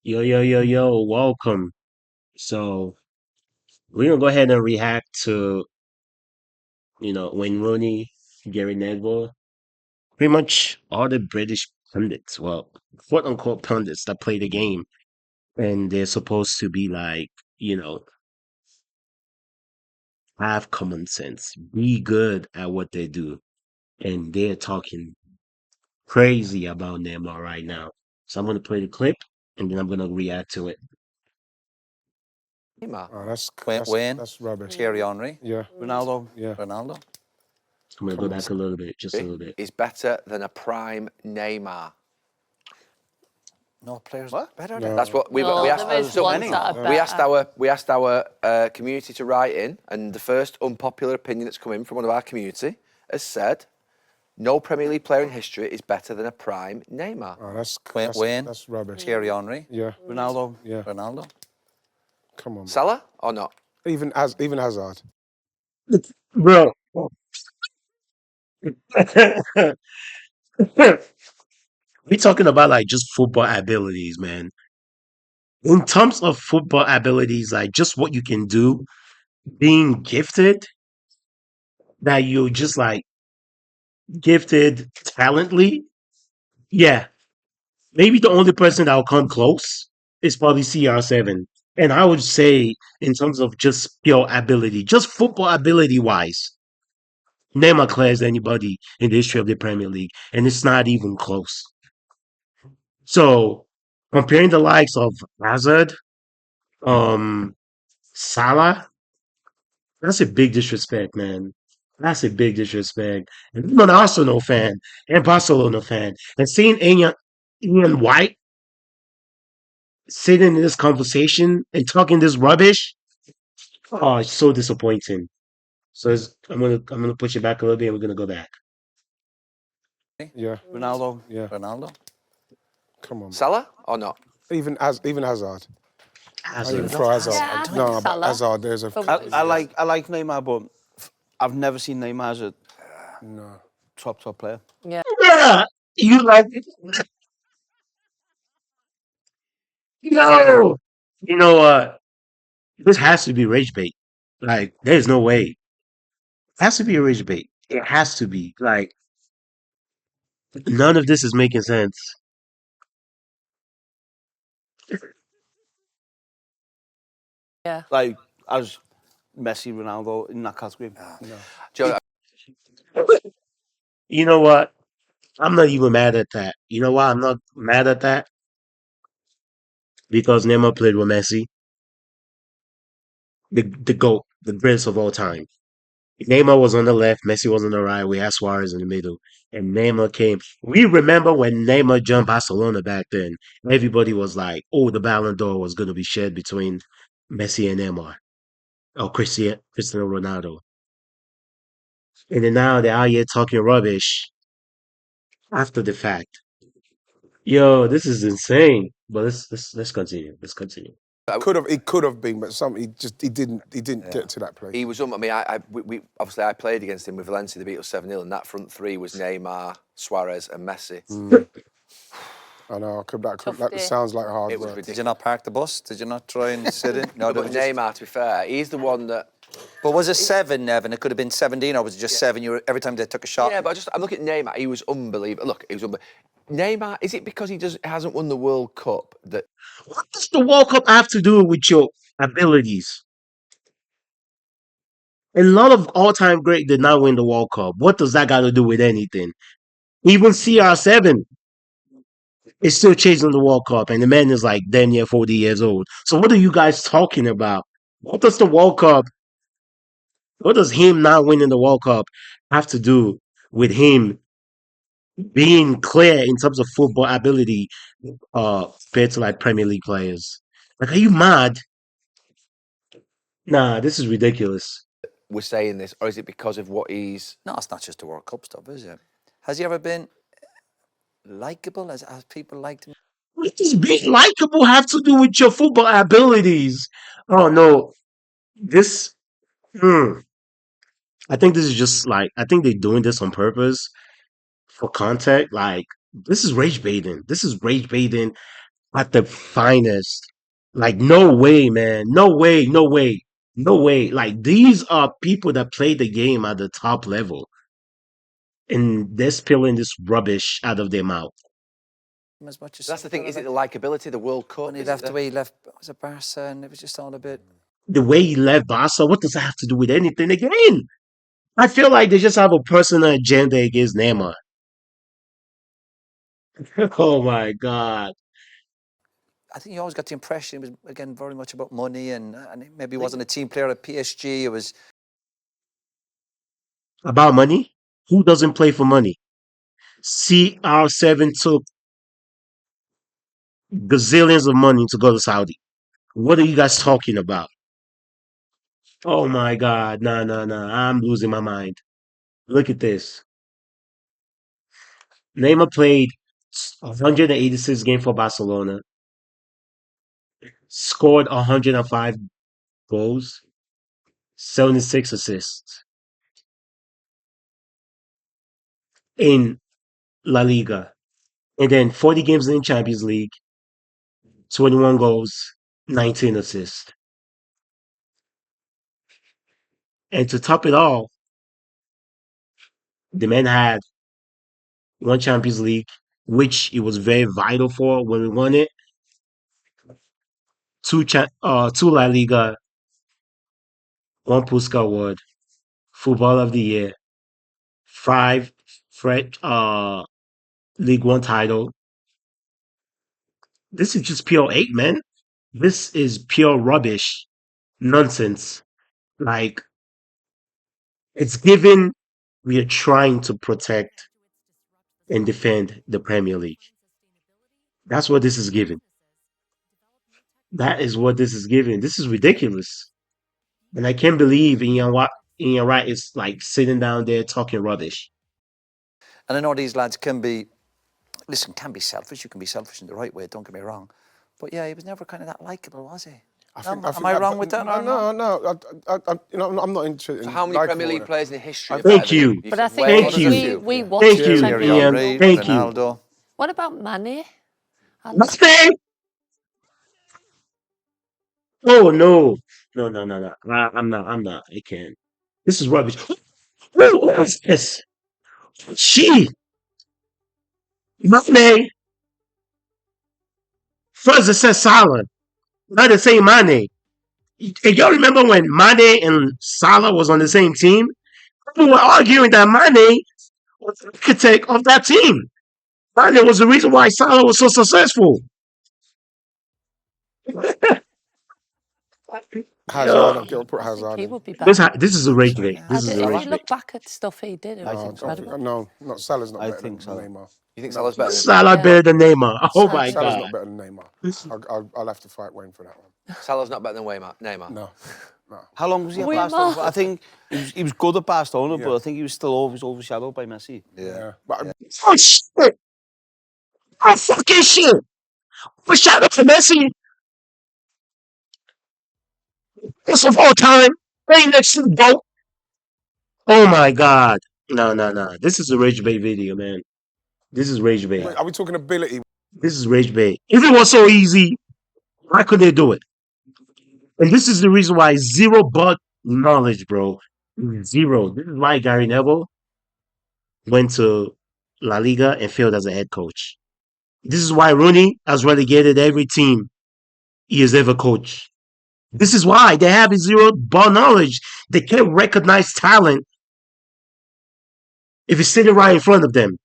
Yo, yo, yo, yo, welcome. So we're gonna go ahead and react to, Wayne Rooney, Gary Neville, pretty much all the British pundits, well, quote unquote pundits that play the game. And they're supposed to be like, you know, have common sense, be good at what they do. And they're talking crazy about Neymar right now. So I'm gonna play the clip and then I'm gonna react to it. Neymar. Oh, that's Wayne, that's rubbish. Thierry Henry, Yeah, Ronaldo, yeah. Ronaldo. I'm gonna Come go on. back a little bit, just a little bit. Is better than a prime Neymar. No players What? better No. than That's what we No, asked. there is so ones many. that are We asked better. our community to write in, and the first unpopular opinion that's come in from one of our community has said, "No Premier League player in history is better than a prime Neymar." Oh, Wayne, that's rubbish. Thierry Henry, Yeah, Ronaldo, yeah. Ronaldo. Come on. Salah or not? Even Hazard. Bro. We're talking about like just football abilities, man. In terms of football abilities, like just what you can do, being gifted, that you're just like gifted talently. Yeah, maybe the only person that will come close is probably CR7. And I would say, in terms of just pure ability, just football ability wise, Neymar clears anybody in the history of the Premier League, and it's not even close. So, comparing the likes of Hazard, um, Salah, that's a big disrespect, man. That's a big disrespect. And I'm an Arsenal fan and Barcelona fan. And seeing Ian White sitting in this conversation and talking this rubbish, oh, it's so disappointing. So I'm gonna push it back a little bit and we're gonna go back. Yeah, Ronaldo, yeah. Ronaldo. Come on. Salah or not? Even Hazard. I even Hazard. throw Hazard. Yeah, I think No, but Salah. Hazard. There's a. Probably. I like Neymar, but I've never seen Neymar as a No. top player. Yeah. Yeah, you like no. You know what? This has to be rage bait. Like, there's no way. It has to be a rage bait. It has to be. Like, none of this is making sense. Yeah. Like as Messi, Ronaldo in that category. No. Joe, You know what? I'm not even mad at that. You know why I'm not mad at that? Because Neymar played with Messi, the GOAT, the greatest of all time. Neymar was on the left, Messi was on the right. We had Suarez in the middle, and Neymar came. We remember when Neymar jumped Barcelona back then. Everybody was like, "Oh, the Ballon d'Or was going to be shared between Messi and Neymar, or Cristiano Ronaldo." And then now they're out here talking rubbish after the fact. Yo, this is insane. But let's continue. Let's continue. It could have been, but he didn't get to that place. he was. I mean, we obviously I played against him with Valencia. They beat us 7-0, and that front three was Neymar, Suarez, and Messi. I know. Tough That day. sounds like hard It was work. ridiculous. Did you not park the bus? Did you not try and sit in? No, But Neymar, to be fair, he's the one that. But was it 7, Nevin? It could have been 17, or was it just 7? You were every time they took a shot. Yeah, but I'm looking at Neymar. He was unbelievable. Look, he was Neymar. Is it because he hasn't won the World Cup that? What does the World Cup have to do with your abilities? A lot of all-time great did not win the World Cup. What does that got to do with anything? Even CR7 is still chasing the World Cup, and the man is like damn near 40 years old. So what are you guys talking about? What does the World Cup? What does him not winning the World Cup have to do with him being clear in terms of football ability, compared to like Premier League players? Like, are you mad? Nah, this is ridiculous. We're saying this, or is it because of what he's? No, it's not just the World Cup stuff, is it? Has he ever been likable? Has people liked him? What does being likable have to do with your football abilities? Oh no, this. Hmm, I think this is just like I think they're doing this on purpose for content. Like, this is rage baiting. This is rage baiting at the finest. Like, no way, man. No way, no way, no way. Like, these are people that play the game at the top level, and they're spilling this rubbish out of their mouth. As much as That's the thing. some Is it people the likability, the World Cup? when he Is left it the way he left, was it Barca, and it was just all a bit. The way he left Barca, what does that have to do with anything again? I feel like they just have a personal agenda against Neymar. Oh my God. I think you always got the impression it was again very much about money, and maybe he wasn't a team player at PSG. It was About money? Who doesn't play for money? CR7 took gazillions of money to go to Saudi. What are you guys talking about? Oh my God. No, no, no. I'm losing my mind. Look at this. Neymar played 186 games for Barcelona, scored 105 goals, 76 assists in La Liga. And then 40 games in Champions League, 21 goals, 19 assists. And to top it all, the man had one Champions League, which he was very vital for when we won it. Two La Liga, one Puskas Award, Football of the Year, five French League One title. This is just pure hate, man. This is pure rubbish, nonsense. Like, it's given we are trying to protect and defend the Premier League. That's what this is given. That is what this is given. This is ridiculous. And I can't believe Ian Wright is like sitting down there talking rubbish. and I know these lads can be selfish. You can be selfish in the right way. Don't get me wrong, but yeah, he was never kind of that likable, was he? Am I wrong with that? No, no. I'm not interested. So in how many liking Premier all League that. players in history are Thank better than you. him? But I think Well, Thank there's a you. few. we Yeah. watched Thank you, Champions Thierry Ian. Henry, Thank you. Ronaldo. What about Manny? What's name? Oh no. No, no, no, no. I'm not. I'm not. I can't. This is rubbish. What is this? She, Mane. First it says Salah. Now they say Mane. And y'all remember when Mane and Salah was on the same team? People were arguing that Mane was the architect of that team. Mane was the reason why Salah was so successful. Hazard, Yo, I've got to put I think Hazard he in. would be better. This is a rage Sorry, bait. yeah. This is a If rage you bait. look back at stuff he did, it No, was I don't think, incredible. no, Salah's not I better think than so. Neymar. You think No. Salah's better than Salah Yeah. better than Neymar. Oh my Salah's God. not better than Neymar. I'll have to fight Wayne for that one. Salah's not better than Neymar? No. How long was he at Neymar. Barcelona? I think he was good at Barcelona, Yeah. but I think he was still always overshadowed by Messi. Yeah. But Oh shit. Oh fucking shit. But shout out to Messi. Best of all time. Right next to the GOAT. Oh my God. No, no, no. This is a rage bait video, man. This is rage bait. are we talking ability? This is rage bait. If it was so easy, why couldn't they do it? And this is the reason why zero but knowledge, bro. Zero. This is why Gary Neville went to La Liga and failed as a head coach. This is why Rooney has relegated every team he has ever coached. This is why they have zero ball knowledge. They can't recognize talent if it's sitting right in front of them.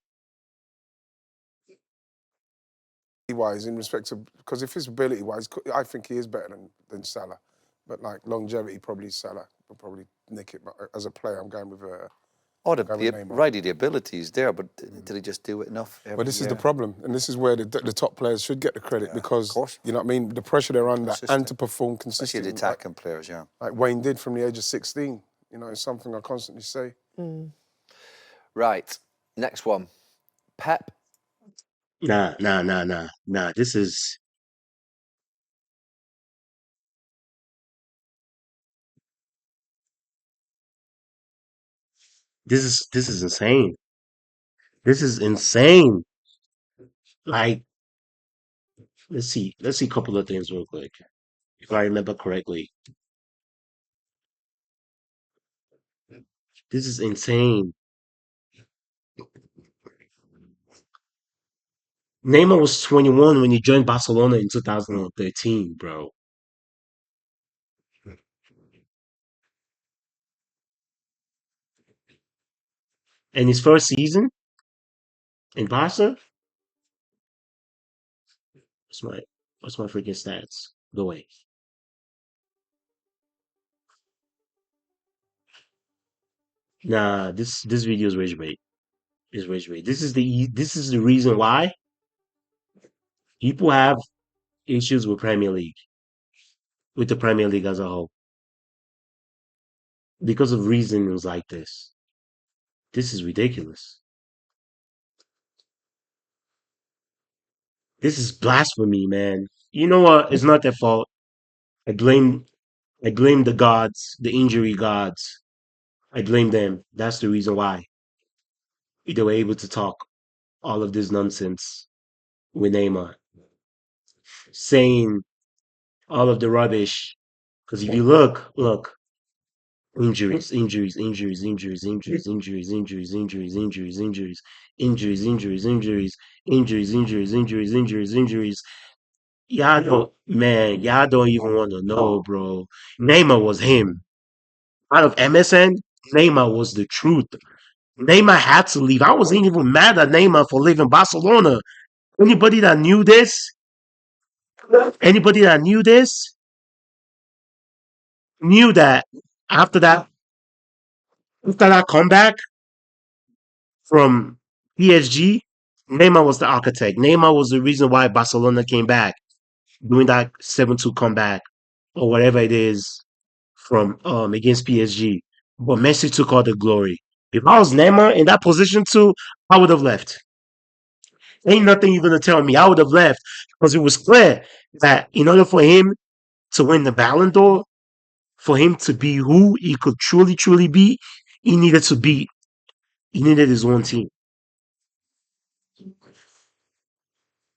Wise in respect to, because if it's ability wise, I think he is better than Salah. But like longevity, probably Salah will probably nick it. But as a player, I'm going with Neymar. The ability is there, but did he just do it enough? But this is the problem, and this is where the top players should get the credit because course. you know what I mean. The pressure they're under Consistent. and to perform Especially consistently, the attacking players, yeah. like Wayne did from the age of 16. You know, it's something I constantly say. Right. Next one. Pep. Nah. This is insane. This is insane. Like Let's see. Let's see a couple of things real quick. If I remember correctly. This is insane. Neymar was 21 when he joined Barcelona in 2013, bro. And his first season in Barca, what's my what's my freaking stats? Go away. Nah, this video is rage bait. Is rage bait. This is the reason why people have issues with Premier League, with the Premier League as a whole, because of reasons like this. This is ridiculous. This is blasphemy, man. You know what? It's not their fault. I blame I blame the gods, the injury gods. I blame them. That's the reason why they were able to talk all of this nonsense with Neymar, saying all of the rubbish. Because if you look, injuries, injuries, injuries, injuries, injuries, injuries, injuries, injuries, injuries, injuries, injuries, injuries, injuries, injuries, injuries, injuries, injuries, injuries. Y'all don't even want to know, bro. Neymar was him. Out of MSN, Neymar was the truth. Neymar had to leave. I wasn't even mad at Neymar for leaving Barcelona. Anybody that knew this, anybody that knew this, knew that after that, after that comeback from PSG, Neymar was the architect. Neymar was the reason why Barcelona came back, doing that 7-2 comeback or whatever it is from against PSG. But Messi took all the glory. If I was Neymar in that position too, I would have left. Ain't nothing you're gonna tell me. I would have left because it was clear that in order for him to win the Ballon d'Or, for him to be who he could truly, truly be, he needed to be. He needed his own team.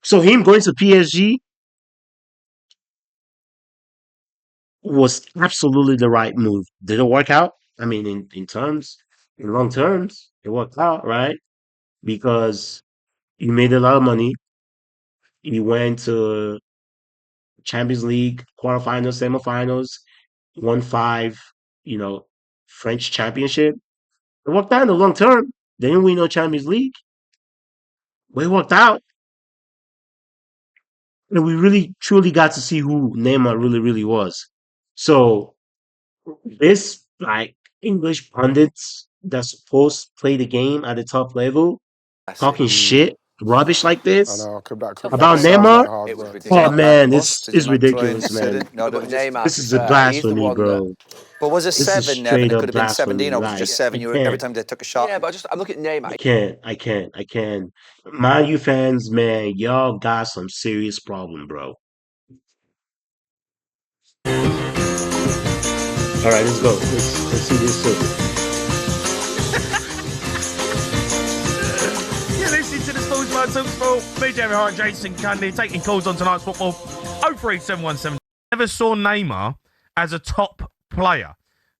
So him going to PSG was absolutely the right move. Did it work out? I mean, in long terms, it worked out, right? Because he made a lot of money. He went to Champions League quarterfinals, semifinals, won five, you know, French championship. It worked out in the long term. They didn't win no Champions League, but it worked out. And we really truly got to see who Neymar really, really was. So this like English pundits that's supposed to play the game at the top level, talking shit, rubbish like I this know, Tough about that sounds Neymar. like hard It was work. Did you Oh ridiculous. not back man, the bus? this Did you is not try and ridiculous, sit man. it? No, But just. Neymar, This to be is a fair, he's the blasphemy, one that. bro. But was it This is 7, Nevin? straight It up could have been blasphemy. 17, or was it Like just I 7? Every can't. time they took a shot. Yeah, but I'm looking at Neymar. I can't. Man, you fans, man, y'all got some serious problem, bro. All right, let's go. Let's see this too. You're listening to the Sports Line Talk Sport. Me, Jerry Hart, Jason Cundy, taking calls on tonight's football. 03717. Never saw Neymar as a top player.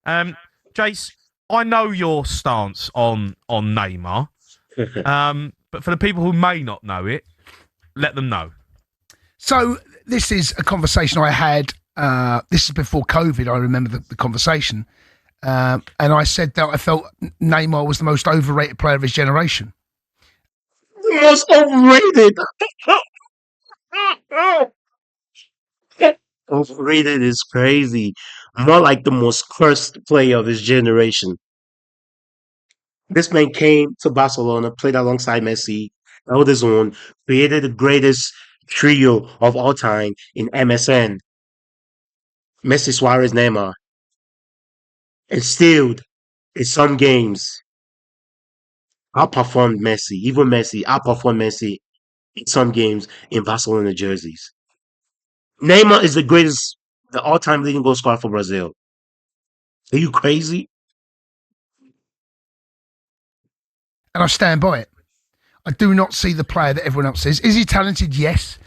Jace, I know your stance on Neymar, but for the people who may not know it, let them know. So this is a conversation I had. This is before COVID. I remember the conversation, and I said that I felt Neymar was the most overrated player of his generation. Most overrated. Overrated is crazy. More like the most cursed player of his generation. This man came to Barcelona, played alongside Messi, held his own, created the greatest trio of all time in MSN. Messi, Suarez, Neymar. And still, in some games, outperformed Messi. Even Messi outperformed Messi in some games in Barcelona jerseys. Neymar is the greatest, the all-time leading goal scorer for Brazil. Are you crazy? And I stand by it. I do not see the player that everyone else says. Is he talented? Yes.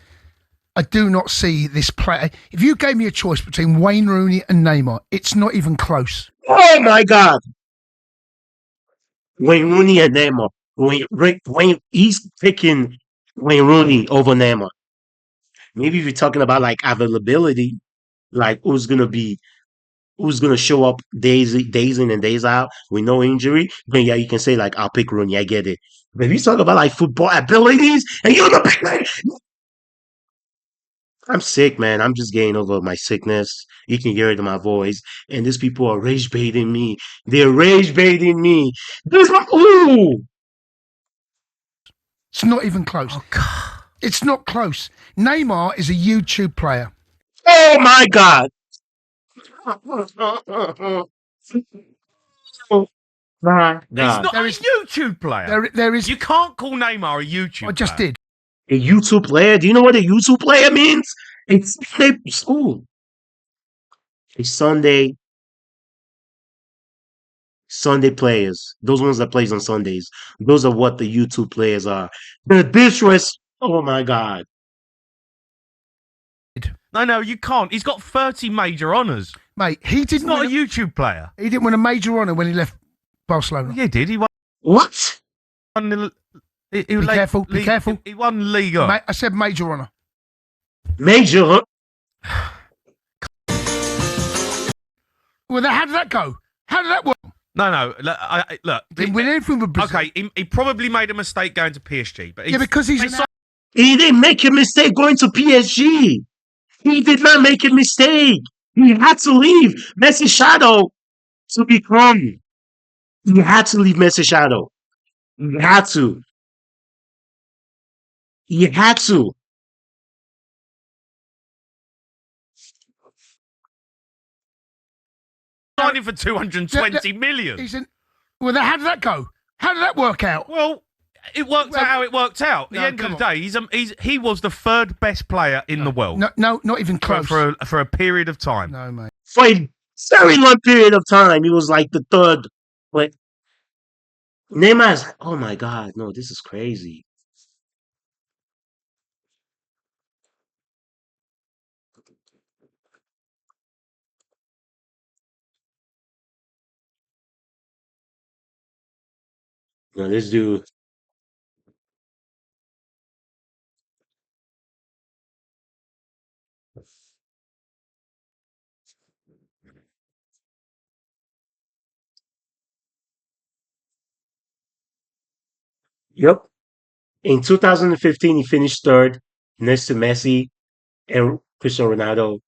I do not see this play. If you gave me a choice between Wayne Rooney and Neymar, it's not even close. Oh my God. Wayne Rooney and Neymar. Wayne, he's picking Wayne Rooney over Neymar. Maybe if you're talking about like availability, like who's gonna show up days in and days out with no injury, then yeah, you can say like I'll pick Rooney. I get it. But if you talk about like football abilities and you're not pick, I'm sick, man. I'm just getting over my sickness. You can hear it in my voice. And these people are rage baiting me. They're rage baiting me. Ooh. It's not even close. Oh, God. It's not close. Neymar is a YouTube player. Oh my God. Oh my He's God. not There a is- YouTube player. There is. You can't call Neymar a YouTube I just player. did. A YouTube player? Do you know what a YouTube player means? It's ooh. A Sunday players. Those ones that plays on Sundays. Those are what the YouTube players are. The disrespect. Oh my God. No, you can't. He's got 30 major honours. Mate, he He's didn't not a win YouTube player. he didn't win a major honour when he left Barcelona. Yeah, he did. He won What? the. Be careful, be careful. He won Liga. Mate, I said major honour. Major? Well, then how did that go? How did that work? No. Look. Didn't win anything with Brazil. Okay, he probably made a mistake going to PSG, but Yeah, because he's they an signed He didn't make a mistake going to PSG. He did not make a mistake. He had to leave Messi shadow to become. He had to leave Messi shadow. He had to. He had to. him for 220 million. Well, then how did that go? How did that work out? Well, it worked out how it worked out. At the No, end of come the day, he was the third best player in the world No, not even close. for a period of time. No, mate. For a very long period of time, he was like the third. But Neymar's. Oh my God. No, this is crazy. No, this dude. Yep. In 2015, he finished third next to Messi and Cristiano Ronaldo.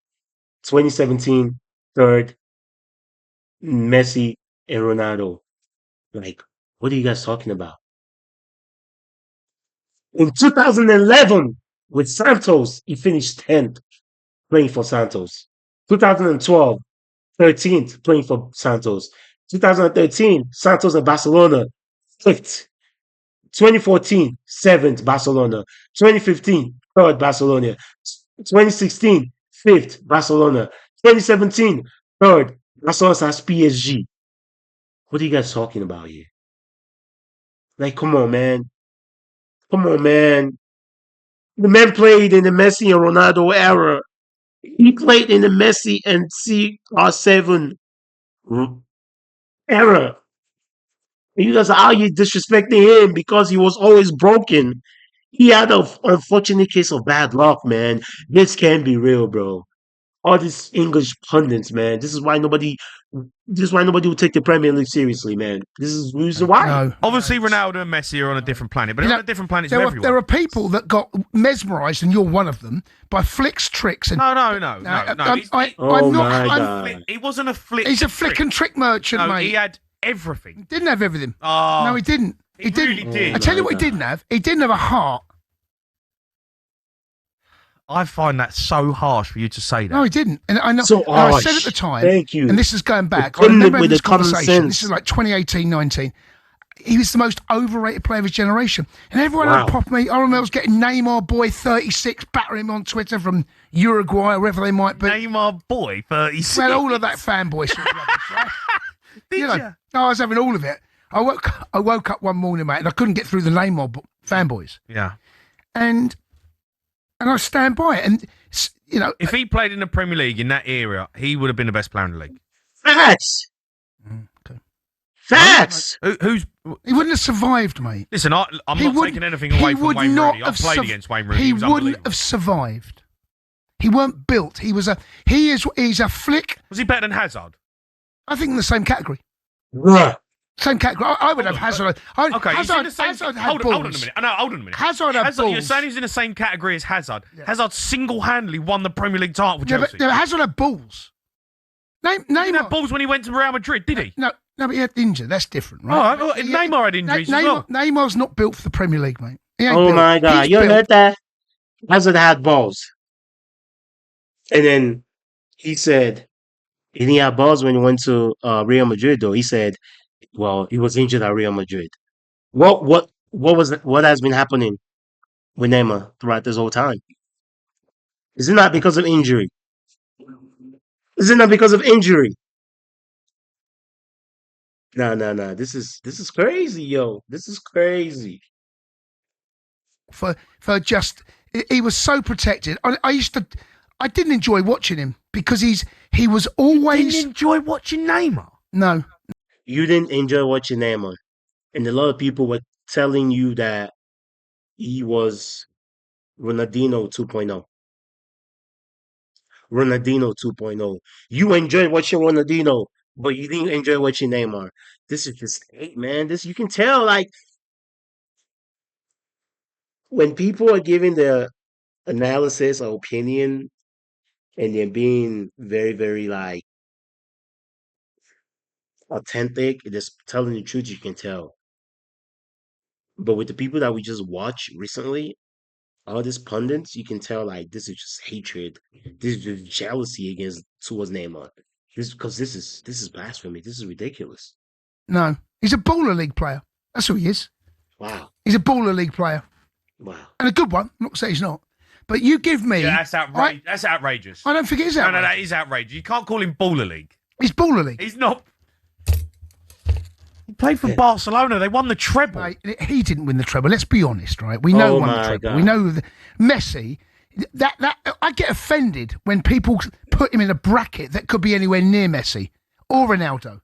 2017, third, Messi and Ronaldo. Like, what are you guys talking about? In 2011, with Santos, he finished 10th playing for Santos. 2012, 13th playing for Santos. 2013, Santos and Barcelona, 5th. 2014, 7th Barcelona. 2015, 3rd Barcelona. 2016, 5th Barcelona. 2017, 3rd Barcelona has PSG. What are you guys talking about here? Like, come on, man. Come on, man. The man played in the Messi and Ronaldo era. He played in the Messi and CR7 era. And you guys are out here disrespecting him because he was always broken. He had an unfortunate case of bad luck, man. This can't be real, bro. All these English pundits, man. This is why nobody will take the Premier League seriously, man. This is the reason why. No. Obviously, Ronaldo and Messi are on a different planet, but You they're know, on a different planet to There are everyone. people that got mesmerised, and you're one of them, by Flick's tricks. And No. I'm Oh not. my I'm- God. He wasn't a flick. He's a flick and trick merchant, No, mate. he had everything. Didn't have everything. Oh, No, he didn't. he didn't. really did. I tell you Oh what, my he didn't have. He didn't have a heart. I find that so harsh for you to say that. No, he didn't. And I know. So and I said harsh. at the time. Thank you. And this is going back. I pundit remember having with this the common conversation. This sense. is like 2018-19. He was the most overrated player of his generation. And everyone Wow. had pop me. I remember I was getting Neymar boy 36 battering him on Twitter from Uruguay or wherever they might be. Neymar boy 36. Well, all of that fanboy sort of rubbish, right? Did You know, you? I was having all of it. I woke up one morning, mate, and I couldn't get through the Neymar fanboys. Yeah. And and I stand by it. And you know, If he played in the Premier League in that era, he would have been the best player in the league. Facts. okay. Facts. Who's He wouldn't have survived, mate. Listen, I'm not taking anything away from Wayne Rooney. I've played against Wayne Rooney. He was wouldn't have survived. He weren't built. He's a flick. Was he better than Hazard? I think in the same category. Bruh. Same category. I would have Hazard. Okay, Hazard, he's in the same. Hazard had Hold on a balls. minute. No, hold on a minute. Hazard had balls. You're saying he's in the same category as Hazard. Yeah. Hazard single-handedly won the Premier League title for Yeah, Chelsea. but Hazard had balls. He didn't have Neymar. balls when he went to Real Madrid, did he? No, but he had injured. That's different, All right? right, well, Neymar had injuries as well. Neymar's not built for the Premier League, mate. He ain't Oh built. my God. He's You built. heard that? Hazard had balls. And then he said, he didn't have balls when he went to Real Madrid, though. He said, well, he was injured at Real Madrid. What has been happening with Neymar throughout this whole time? Is it not because of injury? Is it not because of injury? No. This is crazy, yo. This is crazy. For just he was so protected. I didn't enjoy watching him because he was always. Didn't enjoy watching Neymar. No, You didn't enjoy watching Neymar, and a lot of people were telling you that he was Ronaldinho 2.0. Ronaldinho 2.0. You enjoyed watching Ronaldinho, but you didn't enjoy watching Neymar. This is just hate, man. This you can tell, like when people are giving their analysis or opinion, and they're being very, very like authentic, just telling the truth. You can tell. But with the people that we just watched recently, all these pundits, you can tell like this is just hatred. This is just jealousy against towards Neymar. This is blasphemy. This is ridiculous. no. He's a baller league player. That's who he is. Wow. He's a baller league player Wow. and a good one. I'm not to say he's not, but you give me. Yeah, that's outrageous. That's outrageous. I don't think it is outrageous. No, that is outrageous. You can't call him baller league. He's baller league. He's not. He played for Barcelona. They won the treble. Mate, he didn't win the treble. Let's be honest, right? We know Oh who won the my treble. God. We know Messi. That I get offended when people put him in a bracket that could be anywhere near Messi or Ronaldo.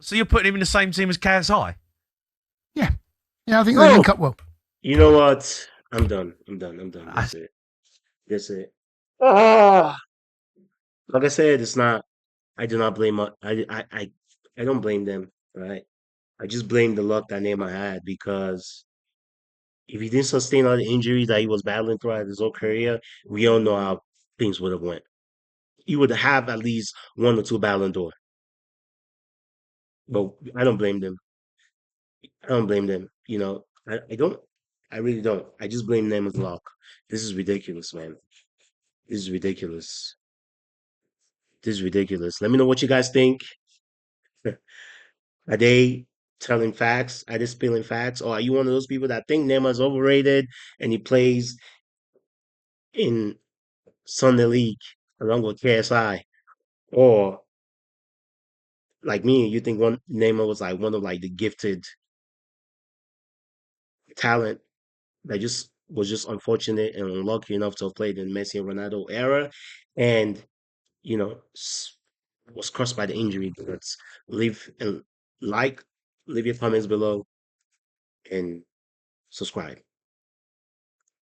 So you're putting him in the same team as KSI? Yeah, I think they link up well. You know what? I'm done. That's it. Ah. Like I said, it's not. I do not blame. I don't blame them. Right. I just blame the luck that Neymar had because if he didn't sustain all the injuries that he was battling throughout his whole career, we all know how things would have went. He would have at least one or two Ballon d'Or. But I don't blame them. I don't blame them. You know, I don't. I really don't. I just blame Neymar's luck. This is ridiculous, man. This is ridiculous. This is ridiculous. Let me know what you guys think. Are they telling facts? Are they spilling facts? Or are you one of those people that think Neymar's overrated and he plays in Sunday League along with KSI? Or like me, you think Neymar was like one of like the gifted talent that just was just unfortunate and unlucky enough to have played in Messi and Ronaldo era, and you know was crushed by the injury. Let's leave and leave your comments below and subscribe.